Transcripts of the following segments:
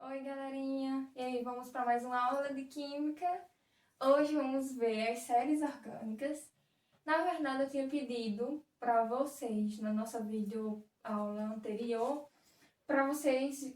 Oi, galerinha! E aí, vamos para mais uma aula de Química. Hoje vamos ver as séries orgânicas. Na verdade, eu tinha pedido para vocês, na nossa videoaula anterior, para vocês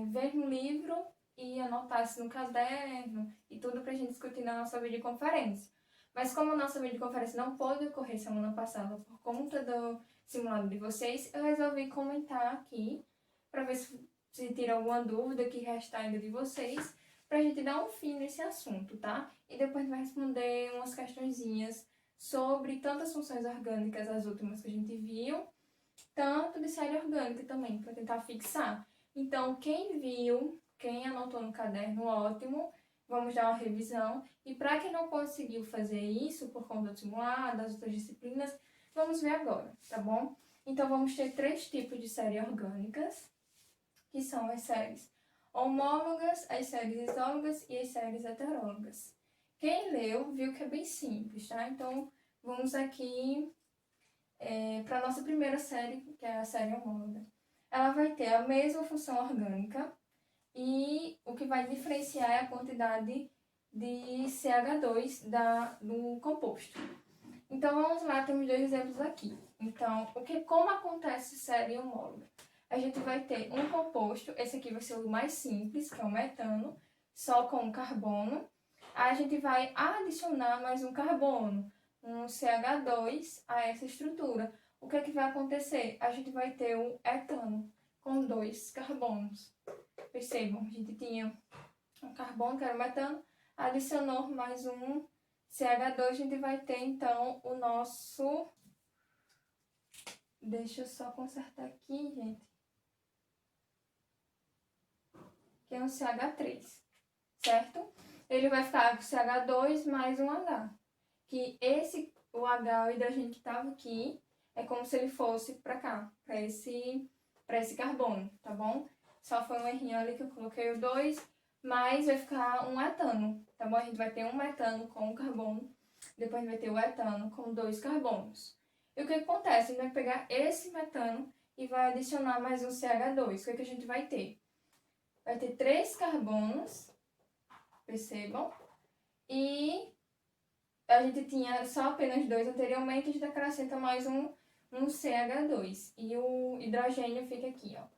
verem um livro e anotassem no caderno e tudo para a gente discutir na nossa videoconferência. Mas como a nossa videoconferência não pôde ocorrer semana passada por conta do simulado de vocês, eu resolvi comentar aqui para ver se tira alguma dúvida que resta ainda de vocês, para a gente dar um fim nesse assunto, tá? E depois a gente vai responder umas questõezinhas sobre tantas funções orgânicas, as últimas que a gente viu, tanto de série orgânica também, para tentar fixar. Então, quem viu, quem anotou no caderno, ótimo, vamos dar uma revisão. E para quem não conseguiu fazer isso por conta do simulado, das outras disciplinas, vamos ver agora, tá bom? Então, vamos ter 3 tipos de séries orgânicas, que são as séries homólogas, as séries isólogas e as séries heterólogas. Quem leu viu que é bem simples, tá? Então, vamos aqui para a nossa primeira série, que é a série homóloga. Ela vai ter a mesma função orgânica e o que vai diferenciar é a quantidade de CH2 do composto. Então, vamos lá, temos 2 exemplos aqui. Então, como acontece série homóloga? A gente vai ter um composto, esse aqui vai ser o mais simples, que é o metano, só com um carbono. Aí a gente vai adicionar mais um carbono, um CH2 a essa estrutura. O que é que vai acontecer? A gente vai ter o etano com 2 carbonos. Percebam, a gente tinha um carbono, que era o metano, adicionou mais um CH2, a gente vai ter então o nosso... Deixa eu só consertar aqui, gente. Que é um CH3, certo? Ele vai ficar com CH2 mais um H. Que o H, o hidrogênio que estava aqui, é como se ele fosse para cá, para esse carbono, tá bom? Só foi um errinho ali que eu coloquei o 2, mas vai ficar um etano, tá bom? A gente vai ter um metano com um carbono, depois vai ter o etano com 2 carbonos. E o que acontece? A gente vai pegar esse metano e vai adicionar mais um CH2. O que a gente vai ter? Vai ter 3 carbonos, percebam, e a gente tinha só apenas 2 anteriormente, a gente acrescenta mais um CH2, e o hidrogênio fica aqui, ó.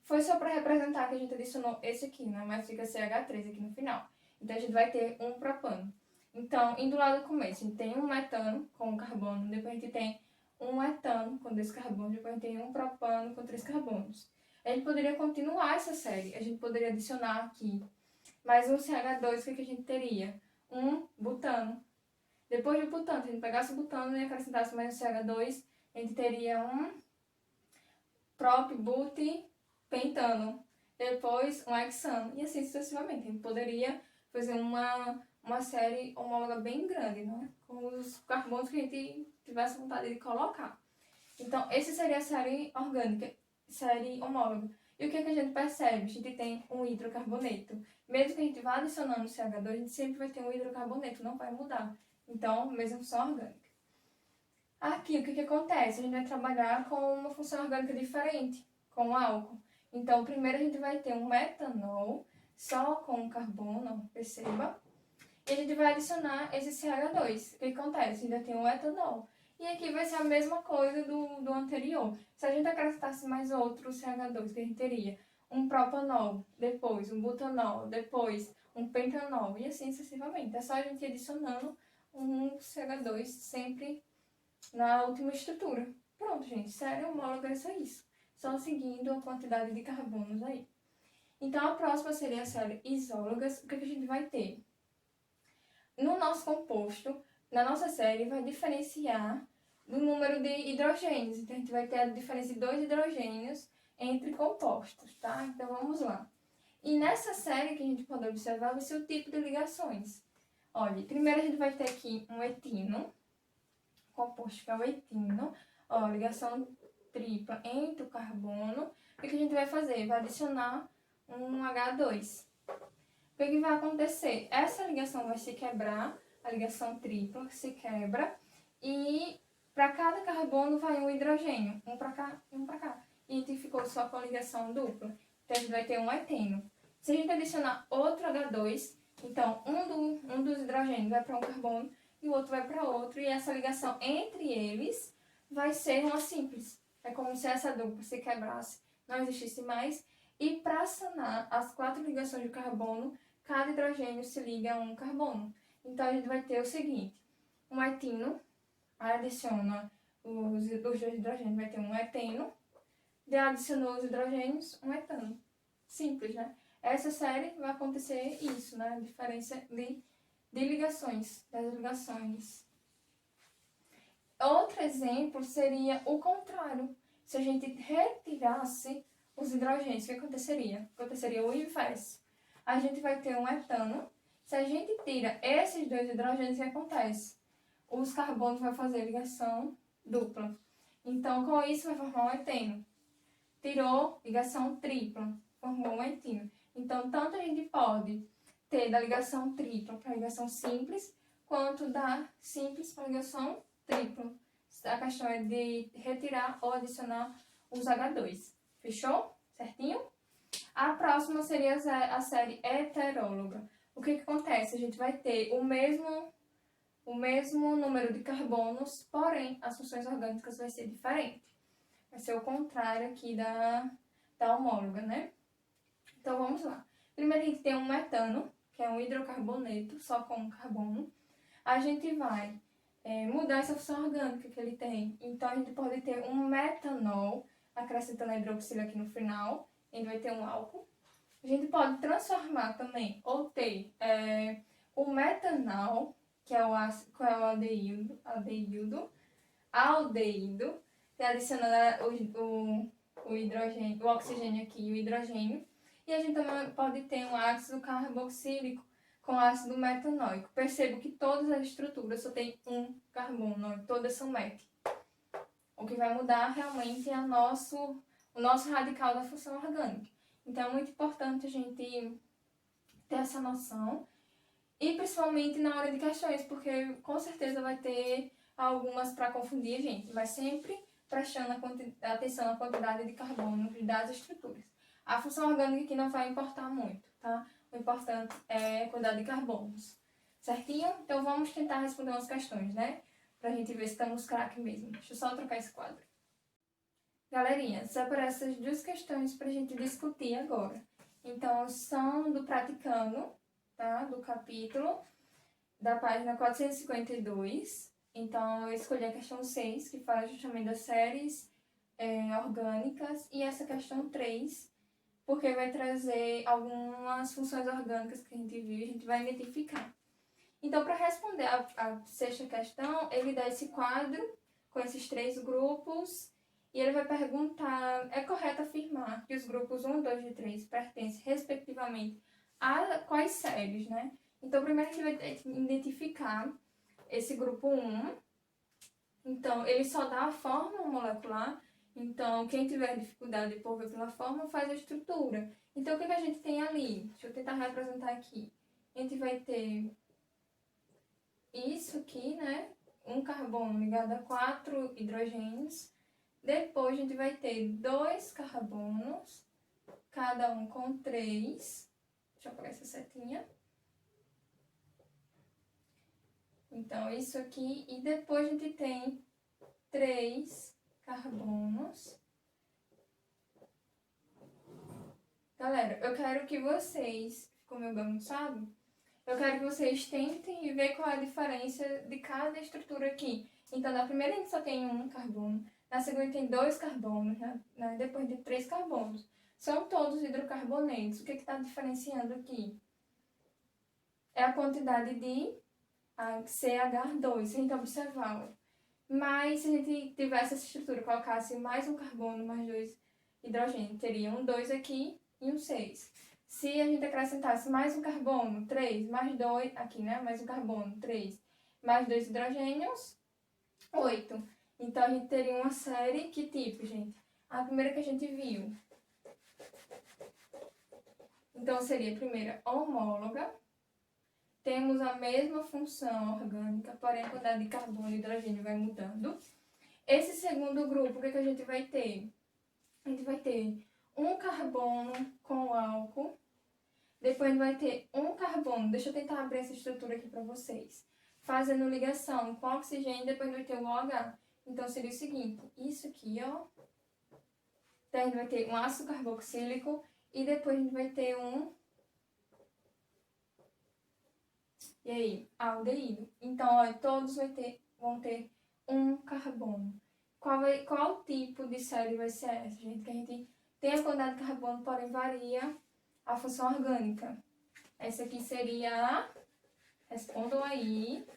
Foi só para representar que a gente adicionou esse aqui, né? Mas fica CH3 aqui no final. Então, a gente vai ter um propano. Então, indo lá do começo, a gente tem um metano com um carbono, depois a gente tem um etano com 2 carbonos, depois a gente tem um propano com 3 carbonos. A gente poderia continuar essa série, a gente poderia adicionar aqui mais um CH2, o que a gente teria? Um butano. Depois do butano, se a gente pegasse o butano e acrescentasse mais um CH2, a gente teria um propbutipentano. Depois um hexano. E assim sucessivamente. A gente poderia fazer uma série homóloga bem grande, né? Com os carbonos que a gente tivesse vontade de colocar. Então, essa seria a série orgânica, série homóloga. E o que a gente percebe? A gente tem um hidrocarboneto. Mesmo que a gente vá adicionando o CH2, a gente sempre vai ter um hidrocarboneto, não vai mudar. Então, mesma função orgânica. Aqui, o que acontece? A gente vai trabalhar com uma função orgânica diferente, com o álcool. Então, primeiro a gente vai ter um metanol, só com um carbono, perceba. E a gente vai adicionar esse CH2. O que acontece? Ainda tem um etanol. E aqui vai ser a mesma coisa do anterior. Se a gente acrescentasse mais outro CH2, que a gente teria um propanol, depois um butanol, depois um pentanol, e assim sucessivamente. É só a gente ir adicionando um CH2 sempre na última estrutura. Pronto, gente, série homóloga é só isso. Só seguindo a quantidade de carbonos aí. Então, a próxima seria a série isólogas. O que a gente vai ter? No nosso composto, na nossa série, vai diferenciar do número de hidrogênios. Então, a gente vai ter a diferença de 2 hidrogênios entre compostos, tá? Então, vamos lá. E nessa série que a gente pode observar vai ser o tipo de ligações. Olha, primeiro a gente vai ter aqui um etino, composto que é o etino, ó, ligação tripla entre o carbono. O que a gente vai fazer? Vai adicionar um H2. O que vai acontecer? Essa ligação vai se quebrar, a ligação tripla se quebra, e para cada carbono vai um hidrogênio, um para cá e um para cá. E a gente ficou só com a ligação dupla. Então a gente vai ter um eteno. Se a gente adicionar outro H2, então um dos hidrogênios vai para um carbono e o outro vai para outro, e essa ligação entre eles vai ser uma simples. É como se essa dupla se quebrasse, não existisse mais, e para sanar as 4 ligações de carbono, cada hidrogênio se liga a um carbono. Então a gente vai ter o seguinte: um etino, adiciona os dois hidrogênios, vai ter um eteno, adicionou os hidrogênios, um etano. Simples, né? Essa série vai acontecer isso, né? A diferença de ligações, das ligações. Outro exemplo seria o contrário. Se a gente retirasse os hidrogênios, o que aconteceria? Aconteceria o inverso. A gente vai ter um etano. Se a gente tira esses dois hidrogênios, o que acontece? Os carbonos vão fazer ligação dupla. Então, com isso, vai formar um eteno. Tirou ligação tripla, formou um etino. Então, tanto a gente pode ter da ligação tripla para ligação simples, quanto da simples para ligação tripla. A questão é de retirar ou adicionar os H2. Fechou? Certinho? A próxima seria a série heteróloga. O que acontece? A gente vai ter o mesmo número de carbonos, porém as funções orgânicas vai ser diferente. Vai ser o contrário aqui da homóloga, né? Então vamos lá. Primeiro a gente tem um metano, que é um hidrocarboneto, só com um carbono. A gente vai mudar essa função orgânica que ele tem. Então a gente pode ter um metanol, acrescentando a hidroxila aqui no final, a gente vai ter um álcool. A gente pode transformar também, ou ter o metanol, que é o aldeído, que adiciona o hidrogênio, o oxigênio aqui e o hidrogênio. E a gente também pode ter um ácido carboxílico com ácido metanóico. Percebo que todas as estruturas só tem um carbono, todas são met. O que vai mudar realmente é o nosso radical da função orgânica. Então é muito importante a gente ter essa noção, e principalmente na hora de questões, porque com certeza vai ter algumas para confundir a gente. Vai sempre prestando atenção na quantidade de carbono das estruturas. A função orgânica aqui não vai importar muito, tá? O importante é a quantidade de carbonos. Certinho? Então vamos tentar responder umas questões, né? Pra gente ver se estamos craque mesmo. Deixa eu só trocar esse quadro. Galerinha, separei essas duas questões pra gente discutir agora. Então, são do Praticando, tá? Do capítulo, da página 452. Então, eu escolhi a questão 6, que fala justamente das séries orgânicas, e essa questão 3, porque vai trazer algumas funções orgânicas que a gente viu e a gente vai identificar. Então, para responder a sexta questão, ele dá esse quadro com esses 3 grupos, e ele vai perguntar: é correto afirmar que os grupos 1, 2 e 3 pertencem, respectivamente, a quais séries, né? Então, primeiro a gente vai identificar esse grupo 1. Então, ele só dá a forma molecular. Então, quem tiver dificuldade por ver pela forma, faz a estrutura. Então, o que a gente tem ali? Deixa eu tentar representar aqui. A gente vai ter isso aqui, né? Um carbono ligado a 4 hidrogênios. Depois, a gente vai ter 2 carbonos, cada um com 3. Deixa eu apagar essa setinha. Então, isso aqui. E depois, a gente tem 3 carbonos. Galera, eu quero que vocês, ficou meio bagunçado? Eu quero que vocês tentem ver qual é a diferença de cada estrutura aqui. Então, na primeira a gente só tem um carbono, na segunda tem 2 carbonos, né? Depois de 3 carbonos. São todos hidrocarbonetos. O que está diferenciando aqui? É a quantidade de CH2, se a gente observar. Mas se a gente tivesse essa estrutura, colocasse mais um carbono, mais 2 hidrogênios, teria um 2 aqui e um 6. Se a gente acrescentasse mais um carbono, 3, mais 2, aqui, né? Mais um carbono, 3, mais 2 hidrogênios, 8. Então, a gente teria uma série, que tipo, gente? A primeira que a gente viu. Então, seria a primeira homóloga. Temos a mesma função orgânica, porém a quantidade de carbono e hidrogênio vai mudando. Esse segundo grupo, o que a gente vai ter? A gente vai ter um carbono com álcool Depois a gente vai ter um carbono. Deixa eu tentar abrir essa estrutura aqui para vocês. Fazendo ligação com oxigênio, depois vai ter o OH. Então, seria o seguinte, isso aqui, ó. Então, a gente vai ter um ácido carboxílico e depois a gente vai ter um... E aí? Aldeído. Então, ó, todos vão ter um carbono. Qual tipo de série vai ser essa, gente? Que a gente tem a quantidade de carbono, porém varia a função orgânica. Essa aqui seria, respondam aí,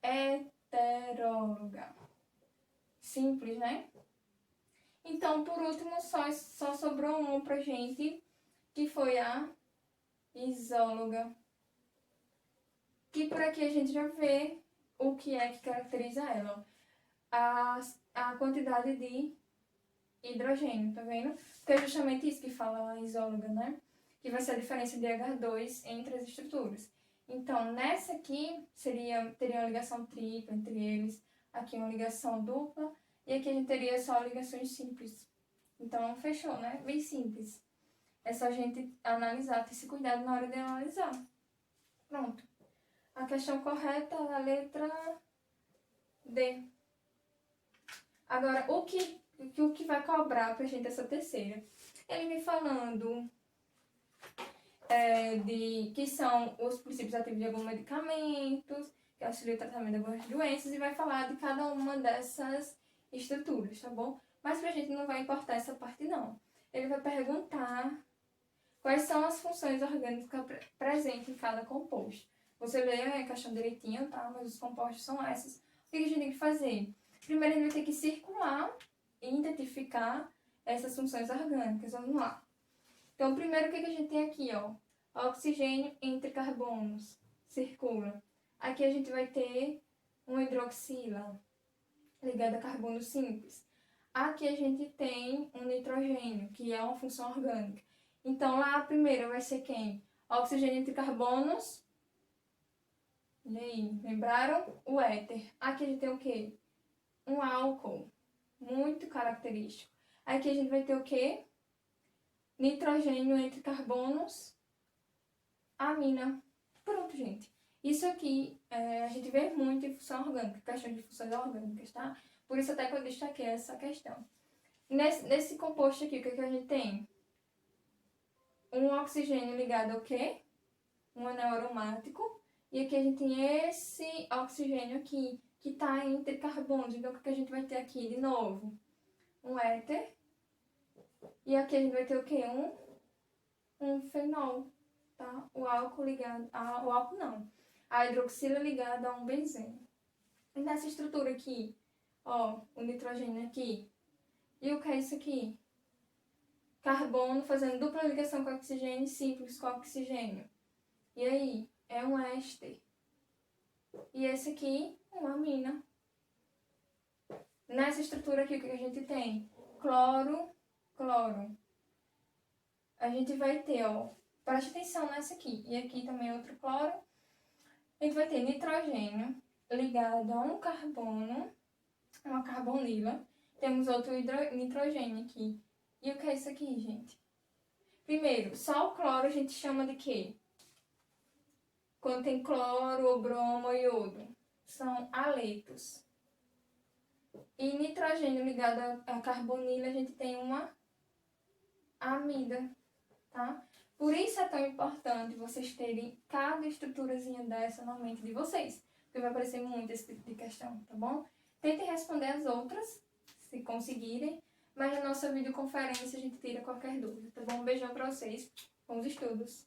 heteróloga. Simples, né? Então, por último, só sobrou um pra gente, que foi a isóloga. Que por aqui a gente já vê o que é que caracteriza ela. A quantidade de hidrogênio, tá vendo? Que é justamente isso que fala a isóloga, né? Que vai ser a diferença de H2 entre as estruturas. Então, nessa aqui, teria uma ligação tripla entre eles, aqui uma ligação dupla, e aqui a gente teria só ligações simples. Então, fechou, né? Bem simples. É só a gente analisar, ter esse cuidado na hora de analisar. Pronto. A questão correta é a letra D. Agora, o que vai cobrar pra gente essa terceira? Ele me falando de que são os princípios ativos de alguns medicamentos, que auxiliam o tratamento de algumas doenças, e vai falar de cada uma dessas estruturas, tá bom? Mas pra gente não vai importar essa parte, não. Ele vai perguntar quais são as funções orgânicas presentes em cada composto. Você lê a questão direitinho, tá? Mas os compostos são esses. O que a gente tem que fazer? Primeiro, a gente vai ter que circular e identificar essas funções orgânicas. Vamos lá. Então, primeiro, o que a gente tem aqui, ó? Oxigênio entre carbonos. Circula. Aqui a gente vai ter um hidroxila ligado a carbono simples. Aqui a gente tem um nitrogênio, que é uma função orgânica. Então, lá a primeira vai ser quem? Oxigênio entre carbonos. E aí, lembraram? O éter. Aqui a gente tem o quê? Um álcool, muito característico. Aqui a gente vai ter o quê? Nitrogênio entre carbonos, amina. Pronto, gente. Isso aqui a gente vê muito em função orgânica, questão de funções orgânicas, tá? Por isso até que eu destaquei essa questão. Nesse composto aqui, o que a gente tem? Um oxigênio ligado ao quê? Um anel aromático. E aqui a gente tem esse oxigênio aqui, que está entre carbonos. Então, o que a gente vai ter aqui de novo? Um éter. E aqui a gente vai ter o quê? Um fenol, tá? O álcool ligado... o álcool não. A hidroxila ligada a um benzeno. E nessa estrutura aqui, ó, o nitrogênio aqui. E o que é isso aqui? Carbono fazendo dupla ligação com oxigênio, simples com oxigênio. E aí? É um éster. E esse aqui, uma amina. Nessa estrutura aqui, o que a gente tem? Cloro, cloro. A gente vai ter, ó, preste atenção nessa aqui. E aqui também outro cloro. A gente vai ter nitrogênio ligado a um carbono, uma carbonila. Temos outro nitrogênio aqui. E o que é isso aqui, gente? Primeiro, só o cloro a gente chama de quê? Quando tem cloro, ou bromo ou iodo. São haletos. E nitrogênio ligado a carbonila, a gente tem uma amida, tá? Por isso é tão importante vocês terem cada estruturazinha dessa na mente de vocês. Porque vai aparecer muito esse tipo de questão, tá bom? Tentem responder as outras, se conseguirem. Mas na nossa videoconferência a gente tira qualquer dúvida, tá bom? Um beijão pra vocês. Bons estudos!